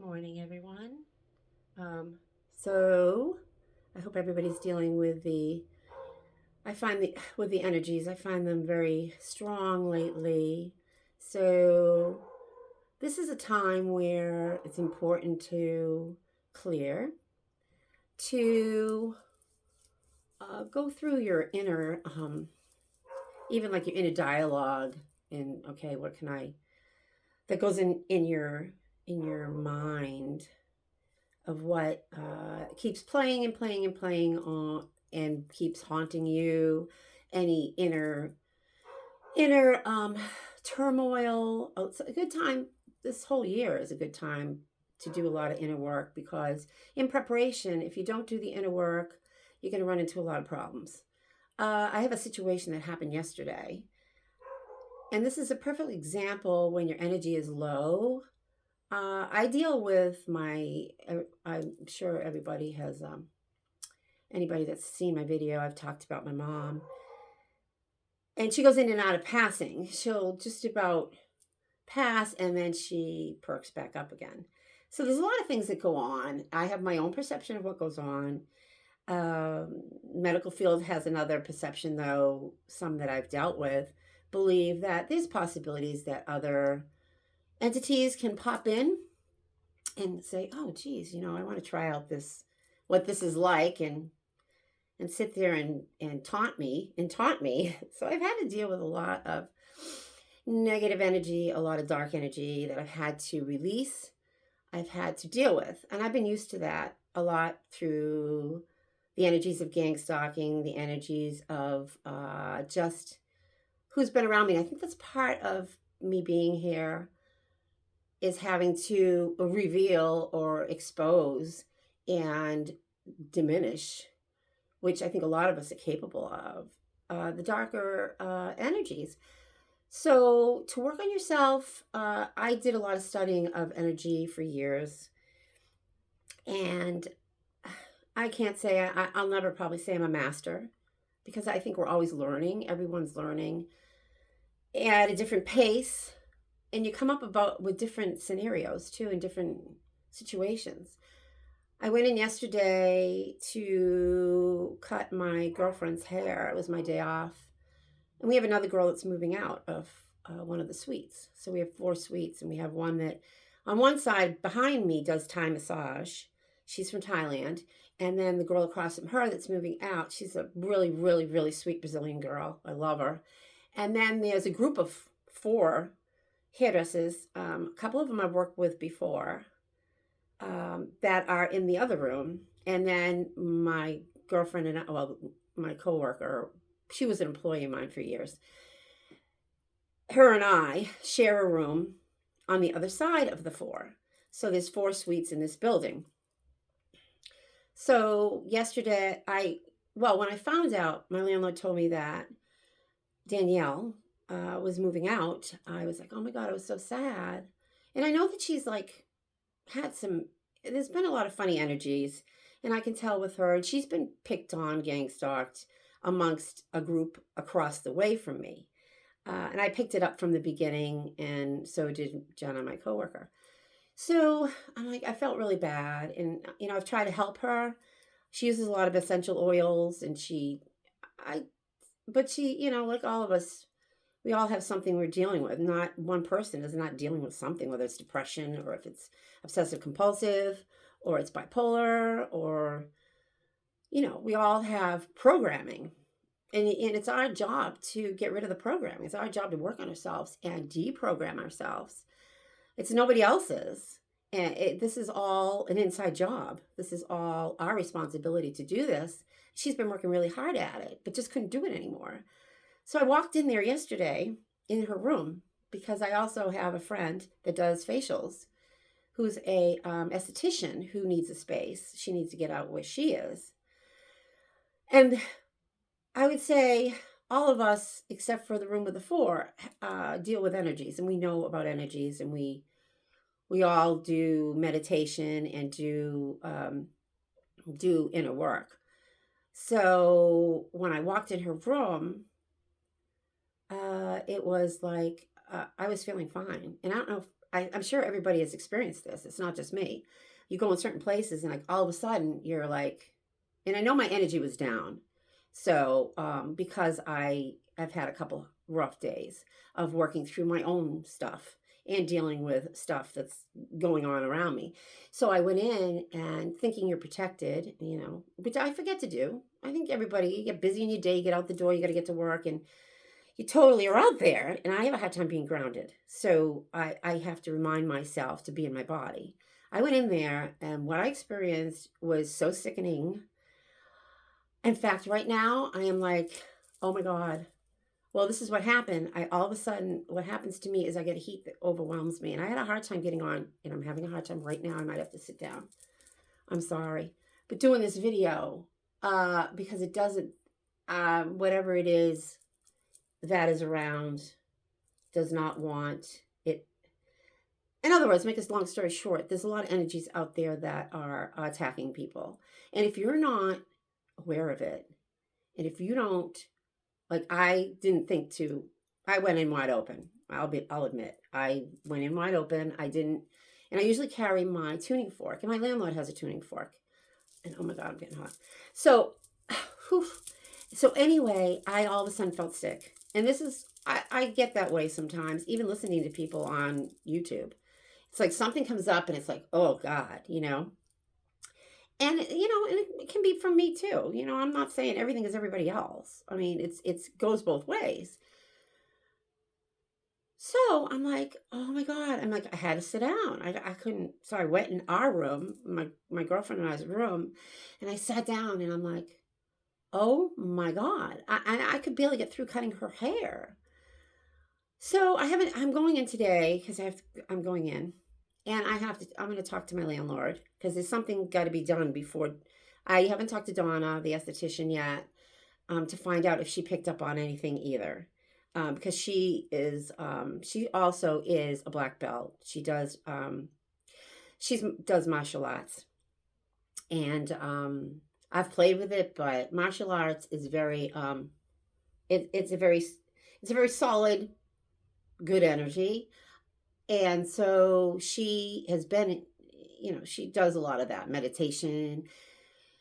Morning, everyone. So I hope everybody's dealing with I find with the energies, I find them very strong lately. So this is a time where it's important to clear, to go through your inner, even like your inner dialogue and, okay, what can that goes in your mind of what keeps playing and playing and playing on and keeps haunting you, any inner turmoil. Oh, it's a good time. This whole year is a good time to do a lot of inner work, because in preparation, if you don't do the inner work, you're going to run into a lot of problems. I have a situation that happened yesterday, and this is a perfect example when your energy is low. I deal with I'm sure everybody has, anybody that's seen my video, I've talked about my mom. And she goes in and out of passing. She'll just about pass and then she perks back up again. So there's a lot of things that go on. I have my own perception of what goes on. Medical field has another perception, though. Some that I've dealt with believe that there's possibilities that other entities can pop in and say, "Oh, geez, I want to try out what this is like," and sit there and taunt me. So I've had to deal with a lot of negative energy, a lot of dark energy that I've had to release. I've had to deal with, and I've been used to that a lot through the energies of gang stalking, the energies of just who's been around me. I think that's part of me being here, is having to reveal or expose and diminish, which I think a lot of us are capable of, the darker energies. So, to work on yourself, I did a lot of studying of energy for years. And I can't say, I'll never probably say I'm a master, because I think we're always learning. Everyone's learning at a different pace. And you come up about with different scenarios too, in different situations. I went in yesterday to cut my girlfriend's hair. It was my day off. And we have another girl that's moving out of one of the suites. So we have 4 suites, and we have one that on one side behind me does Thai massage. She's from Thailand. And then the girl across from her that's moving out, she's a really, really, really sweet Brazilian girl. I love her. And then there's a group of 4 hairdressers. A couple of them I've worked with before, that are in the other room. And then my girlfriend and my coworker, she was an employee of mine for years. Her and I share a room on the other side of the 4. So there's 4 suites in this building. So yesterday, when I found out, my landlord told me that Danielle was moving out, I was like, oh my God, I was so sad. And I know that she's like there's been a lot of funny energies, and I can tell with her, and she's been picked on, gang stalked amongst a group across the way from me. And I picked it up from the beginning, and so did Jenna, my coworker. So I'm like, I felt really bad. And, I've tried to help her. She uses a lot of essential oils, and but she, like all of us, we all have something we're dealing with. Not one person is not dealing with something, whether it's depression or if it's obsessive compulsive or it's bipolar or, we all have programming. And it's our job to get rid of the programming. It's our job to work on ourselves and deprogram ourselves. It's nobody else's. And this is all an inside job. This is all our responsibility to do this. She's been working really hard at it, but just couldn't do it anymore. So I walked in there yesterday in her room, because I also have a friend that does facials, who's a esthetician who needs a space. She needs to get out where she is. And I would say all of us, except for the room of the 4, deal with energies, and we know about energies, and we all do meditation and do inner work. So when I walked in her room, it was like, I was feeling fine, and I don't know I'm sure everybody has experienced this. It's not just me. You go in certain places and like all of a sudden you're like, and I know my energy was down. So, because I've had a couple rough days of working through my own stuff and dealing with stuff that's going on around me. So I went in and thinking you're protected, which I forget to do. I think everybody, you get busy in your day, you get out the door, you got to get to work, and you totally are out there. And I have a hard time being grounded. So I have to remind myself to be in my body. I went in there, and what I experienced was so sickening. In fact, right now, I am like, oh my God. Well, this is what happened. All of a sudden, what happens to me is I get a heat that overwhelms me. And I had a hard time getting on, and I'm having a hard time right now. I might have to sit down. I'm sorry. But doing this video, because it doesn't, whatever it is that is around does not want it. In other words, make this long story short, there's a lot of energies out there that are attacking people. And if you're not aware of it, and if you don't, like, I didn't think to, I went in wide open. I'll admit, I went in wide open. I didn't, and I usually carry my tuning fork, and my landlord has a tuning fork. And oh my God, I'm getting hot. So, whew. So anyway, I all of a sudden felt sick. And this is, I get that way sometimes, even listening to people on YouTube. It's like something comes up and it's like, oh God, And and it can be from me too. I'm not saying everything is everybody else. I mean, it's goes both ways. So I'm like, oh my God. I'm like, I had to sit down. I couldn't. So I went in our room, my girlfriend and I's room, and I sat down and I'm like, oh my God. I could barely get through cutting her hair. So I'm going in today because I'm going in. And I'm going to talk to my landlord because there's something got to be done before. I haven't talked to Donna, the esthetician, yet, to find out if she picked up on anything either. Because she also is a black belt. She does martial arts. And I've played with it, but martial arts is very, it's a very solid, good energy. And so she has been, she does a lot of that meditation.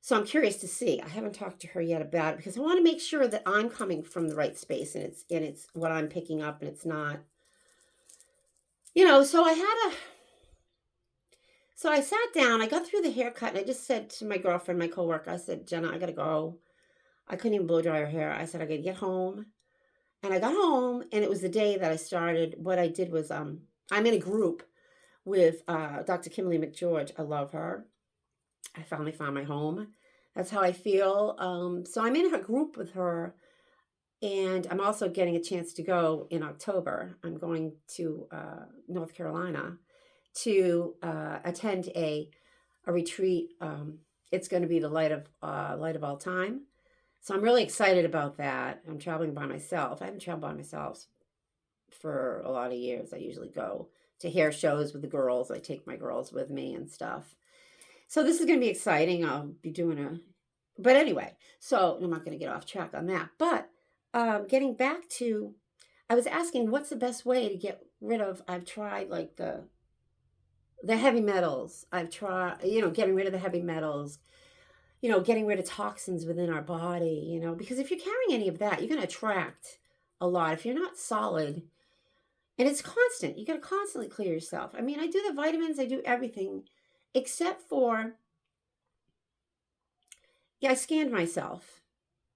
So I'm curious to see. I haven't talked to her yet about it because I want to make sure that I'm coming from the right space and it's what I'm picking up and it's not, so I sat down, I got through the haircut and I just said to my girlfriend, my coworker, I said, Jenna, I got to go. I couldn't even blow dry her hair. I said, I got to get home. And I got home and it was the day that I started. What I did was, I'm in a group with Dr. Kimberly McGeorge. I love her. I finally found my home. That's how I feel. So I'm in a group with her. And I'm also getting a chance to go in October. I'm going to North Carolina to attend a retreat. It's going to be the light of all time. So I'm really excited about that. I'm traveling by myself. I haven't traveled by myself for a lot of years. I usually go to hair shows with the girls. I take my girls with me and stuff. So this is going to be exciting. I'll be doing but anyway, so I'm not going to get off track on that. But getting back to, I was asking what's the best way to get rid of, I've tried like the heavy metals. I've tried, getting rid of the heavy metals, getting rid of toxins within our body, because if you're carrying any of that, you're going to attract a lot. If you're not solid, and it's constant, you got to constantly clear yourself. I mean, I do the vitamins, I do everything, except for, I scanned myself,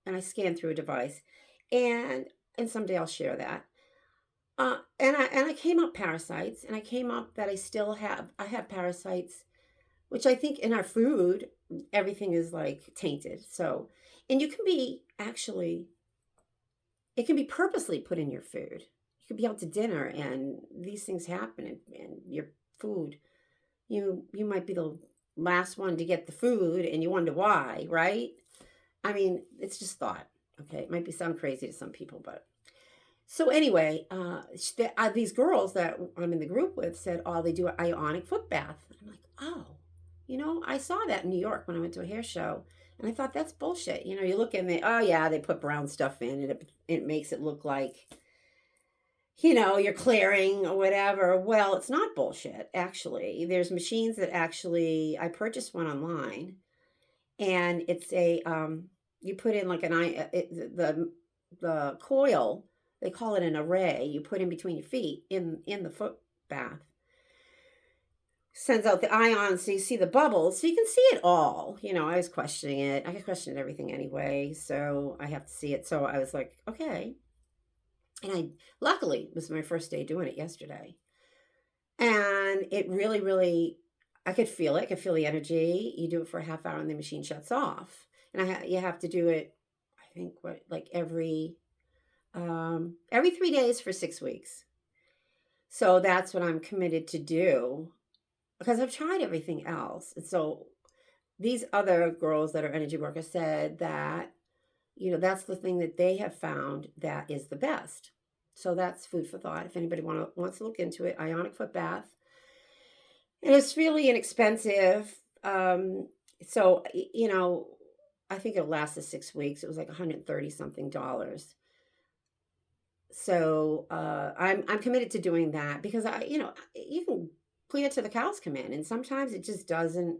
and I scanned through a device, and someday I'll share that. And I came up parasites, and I came up that I have parasites, which I think in our food, everything is like tainted. So, and you can be it can be purposely put in your food. You could be out to dinner and these things happen and your food, you might be the last one to get the food and you wonder why, right? I mean, it's just thought. Okay. It might sound crazy to some people, but so anyway, these girls that I'm in the group with said, oh, they do an ionic foot bath. I'm like, oh, I saw that in New York when I went to a hair show, and I thought that's bullshit. You look and oh yeah, they put brown stuff in, and it makes it look like, you're clearing or whatever. Well, it's not bullshit, actually. There's machines that actually, I purchased one online, and it's you put in like the coil, they call it an array, you put in between your feet in the foot bath, sends out the ions so you see the bubbles so you can see it all. I was questioning it. I questioned everything anyway, so I have to see it. So I was like, okay. And I luckily it was my first day doing it yesterday. And it really, really, I could feel it. I could feel the energy. You do it for a half hour and the machine shuts off. And you have to do it, I think, like every 3 days for 6 weeks. So that's what I'm committed to do, because I've tried everything else. And so these other girls that are energy workers said that, that's the thing that they have found that is the best. So that's food for thought. If anybody wants to look into it, ionic foot bath. And it's really inexpensive. So, I think it'll last us 6 weeks. It was like $130 something. So I'm committed to doing that, because you can clean it till the cows come in, and sometimes it just doesn't.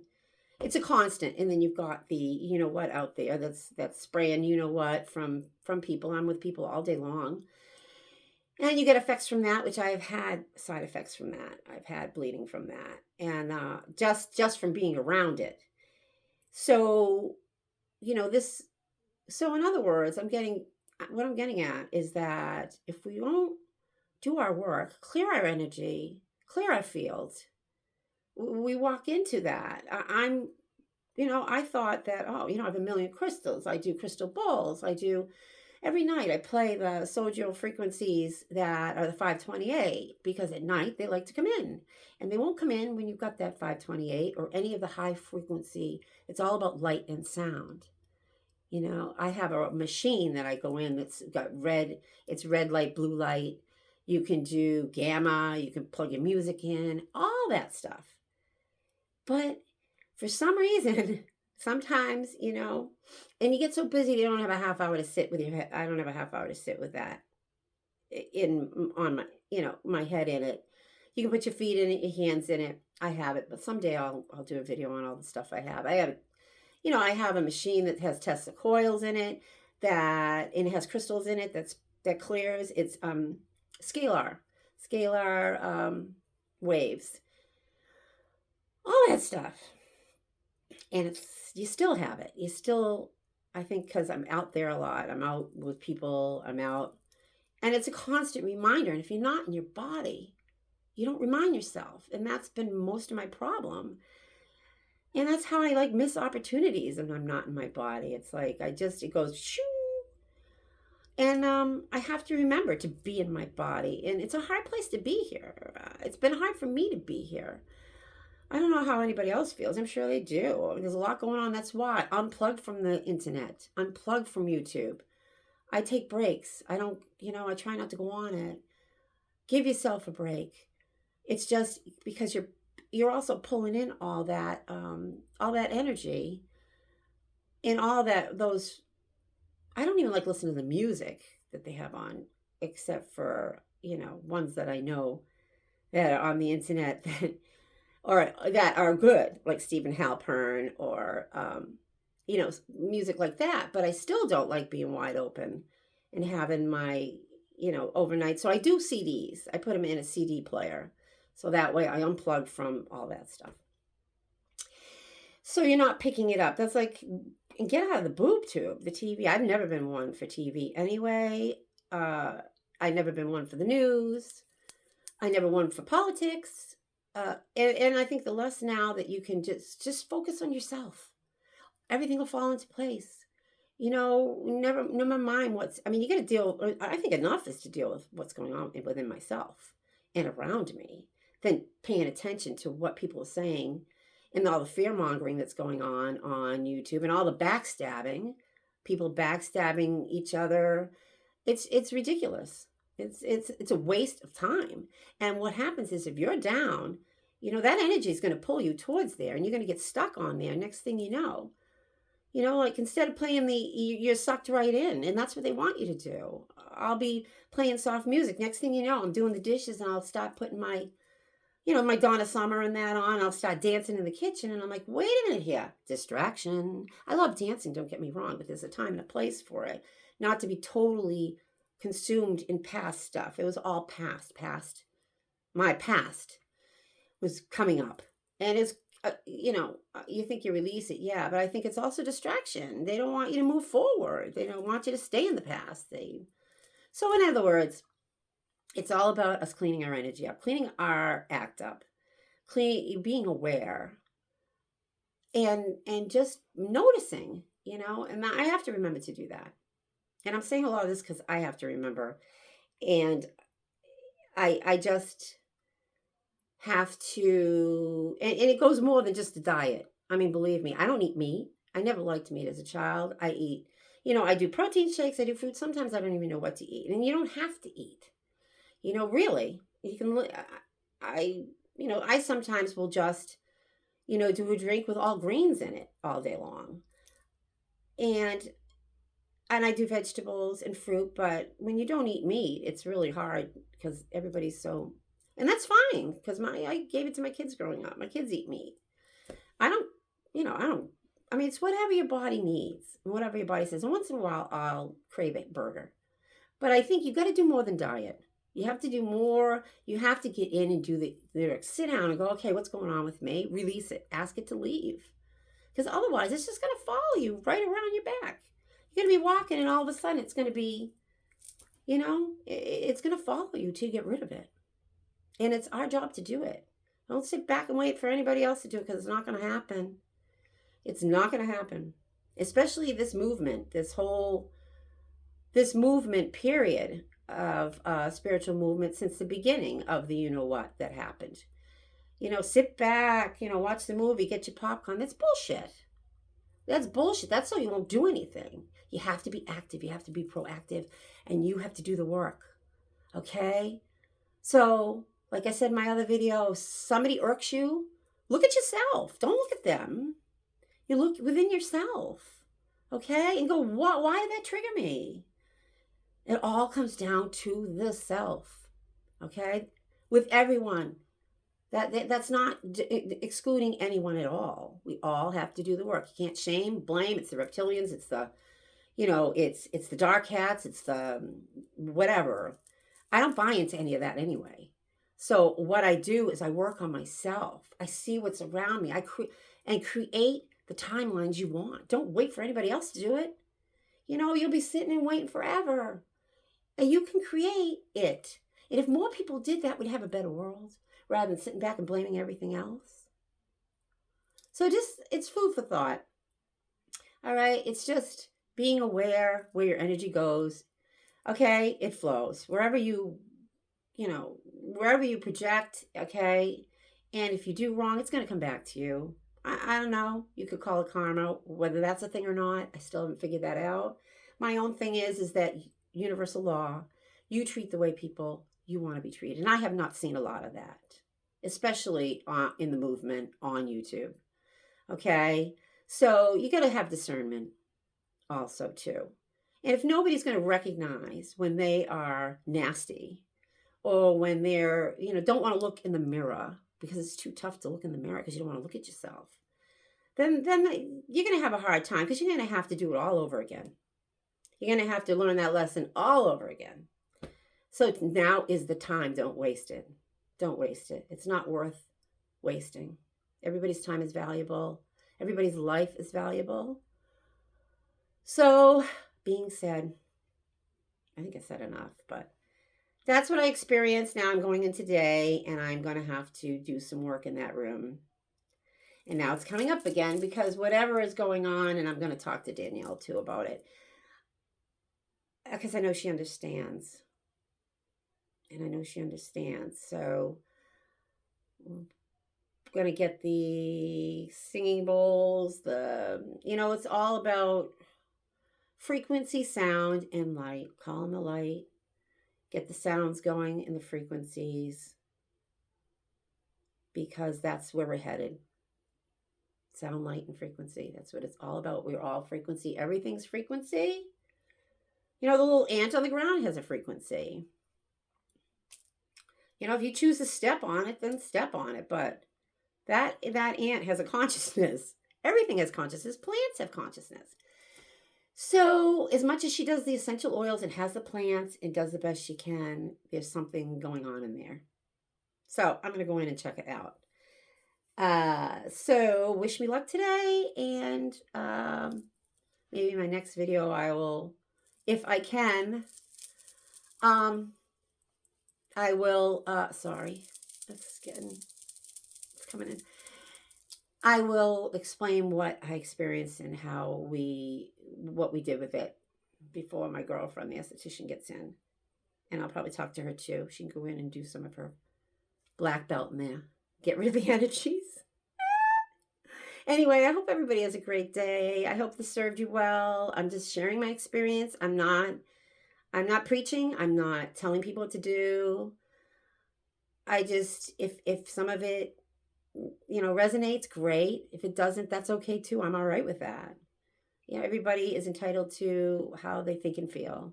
It's a constant, and then you've got the what out there that's spraying from people. I'm with people all day long, and you get effects from that, which I've had side effects from that. I've had bleeding from that, and just from being around it. So this. So in other words, what I'm getting at is that if we don't do our work, clear our energy, clear our fields, we walk into that. I thought that, I have a million crystals. I do crystal bowls. Every night I play the Sojo frequencies that are the 528, because at night they like to come in. And they won't come in when you've got that 528 or any of the high frequency. It's all about light and sound. I have a machine that I go in that's got it's red light, blue light. You can do gamma, you can plug your music in, all that stuff. But for some reason, sometimes, and you get so busy, you don't have a half hour to sit with your head. I don't have a half hour to sit with that on my, my head in it. You can put your feet in it, your hands in it. I have it, but someday I'll do a video on all the stuff I have. I have a machine that has Tesla coils in it, and it has crystals in it that clears. It's scalar waves, all that stuff. And you still have it. I think, because I'm out there a lot. I'm out with people. I'm out, and it's a constant reminder. And if you're not in your body, you don't remind yourself, and that's been most of my problem. And that's how I miss opportunities, and I'm not in my body. It's like it goes shoo. And I have to remember to be in my body. And it's a hard place to be here. It's been hard for me to be here. I don't know how anybody else feels. I'm sure they do. There's a lot going on. That's why. Unplug from the internet. Unplug from YouTube. I take breaks. I don't, I try not to go on it. Give yourself a break. It's just because you're also pulling in all that energy, and all those. I don't even like listening to the music that they have on, except for ones that I know that are on the internet that are good, like Stephen Halpern or music like that. But I still don't like being wide open and having my overnight. So I do CDs. I put them in a CD player. So that way I unplug from all that stuff. So you're not picking it up. That's like, get out of the boob tube, the TV. I've never been one for TV anyway. I've never been one for the news. I never one for politics. And I think the less now that you can just focus on yourself, everything will fall into place. Never mind you got to deal. I think enough is to deal with what's going on within myself and around me, than paying attention to what people are saying, and all the fear mongering that's going on YouTube, and all the backstabbing, people backstabbing each other. It's ridiculous. It's a waste of time. And what happens is, if you're down, that energy is going to pull you towards there, and you're going to get stuck on there. Next thing you know, You know, like instead of playing you're sucked right in, and that's what they want you to do. I'll be playing soft music. Next thing you know, I'm doing the dishes, and I'll start putting my Donna Summer and that on. I'll start dancing in the kitchen, and I'm like, wait a minute here, distraction. I love dancing, don't get me wrong, but there's a time and a place for it. Not to be totally consumed in past stuff. It was all past. My past was coming up, and it's you think you release it, yeah, but I think it's also distraction. They don't want you to move forward. They don't want you to stay in the past. So in other words, it's all about us cleaning our energy up, cleaning our act up, being aware, and just noticing, and I have to remember to do that. And I'm saying a lot of this because I have to remember, and I just have to, and it goes more than just the diet. I mean, believe me, I don't eat meat. I never liked meat as a child. I eat, I do protein shakes, I do food. Sometimes I don't even know what to eat. And you don't have to eat. Really. You can I sometimes will just, do a drink with all greens in it all day long. And I do vegetables and fruit, but when you don't eat meat, it's really hard because everybody's so, and that's fine because I gave it to my kids growing up. My kids eat meat. I don't, I don't. I mean, it's whatever your body needs and whatever your body says. And once in a while, I'll crave a burger, but I think you got to do more than diet. You have to do more. You have to get in and do sit down and go, okay, what's going on with me? Release it. Ask it to leave, because otherwise, it's just going to follow you right around your back. You're going to be walking, and all of a sudden, it's going to be, it's going to follow you till you get rid of it. And it's our job to do it. Don't sit back and wait for anybody else to do it, because it's not going to happen. It's not going to happen. Especially this movement, this movement period of spiritual movement since the beginning of the what that happened. Sit back, watch the movie, get your popcorn. That's bullshit. That's bullshit. That's so you won't do anything. You have to be active. You have to be proactive. And you have to do the work. Okay? So, like I said in my other video, somebody irks you, look at yourself. Don't look at them. You look within yourself. Okay? And go, why did that trigger me? It all comes down to the self. Okay? With everyone. That's not excluding anyone at all. We all have to do the work. You can't shame, blame. It's the reptilians. It's the, it's the dark hats. It's the whatever. I don't buy into any of that anyway. So what I do is I work on myself. I see what's around me. I create the timelines you want. Don't wait for anybody else to do it. You'll be sitting and waiting forever. And you can create it. And if more people did that, we'd have a better world, rather than sitting back and blaming everything else. So it's food for thought. All right. It's just being aware where your energy goes. Okay. It flows wherever wherever you project. Okay. And if you do wrong, it's going to come back to you. I don't know. You could call it karma, whether that's a thing or not. I still haven't figured that out. My own thing is that universal law, you treat the way people you want to be treated. And I have not seen a lot of that, especially in the movement on YouTube. Okay. So you got to have discernment also too. And if nobody's going to recognize when they are nasty, or when they're, don't want to look in the mirror because it's too tough to look in the mirror because you don't want to look at yourself, then you're going to have a hard time, because you're going to have to do it all over again. You're going to have to learn that lesson all over again. So now is the time. Don't waste it. Don't waste it. It's not worth wasting. Everybody's time is valuable. Everybody's life is valuable. So, being said, I think I said enough, but that's what I experienced. Now I'm going in today, and I'm going to have to do some work in that room. And now it's coming up again because whatever is going on, and I'm going to talk to Danielle too about it, because I know she understands. And I know she understands. So I'm going to get the singing bowls, it's all about frequency, sound, and light. Call in the light. Get the sounds going in the frequencies, because that's where we're headed. Sound, light, and frequency. That's what it's all about. We're all frequency. Everything's frequency. You know, the little ant on the ground has a frequency. You know, if you choose to step on it, then step on it. But that ant has a consciousness. Everything has consciousness. Plants have consciousness. So, as much as she does the essential oils and has the plants and does the best she can, there's something going on in there. So, I'm going to go in and check it out. So wish me luck today, and maybe my next video I will, if I can, I will, sorry, it's coming in. I will explain what I experienced and what we did with it before my girlfriend, the esthetician, gets in. And I'll probably talk to her too. She can go in and do some of her black belt in there. Get rid of the energies. Anyway, I hope everybody has a great day. I hope this served you well. I'm just sharing my experience. I'm not preaching. I'm not telling people what to do. I just, if some of it, you know, resonates, great. If it doesn't, that's okay too. I'm all right with that. You know, everybody is entitled to how they think and feel.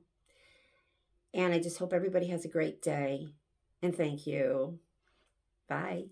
And I just hope everybody has a great day. And thank you. Bye.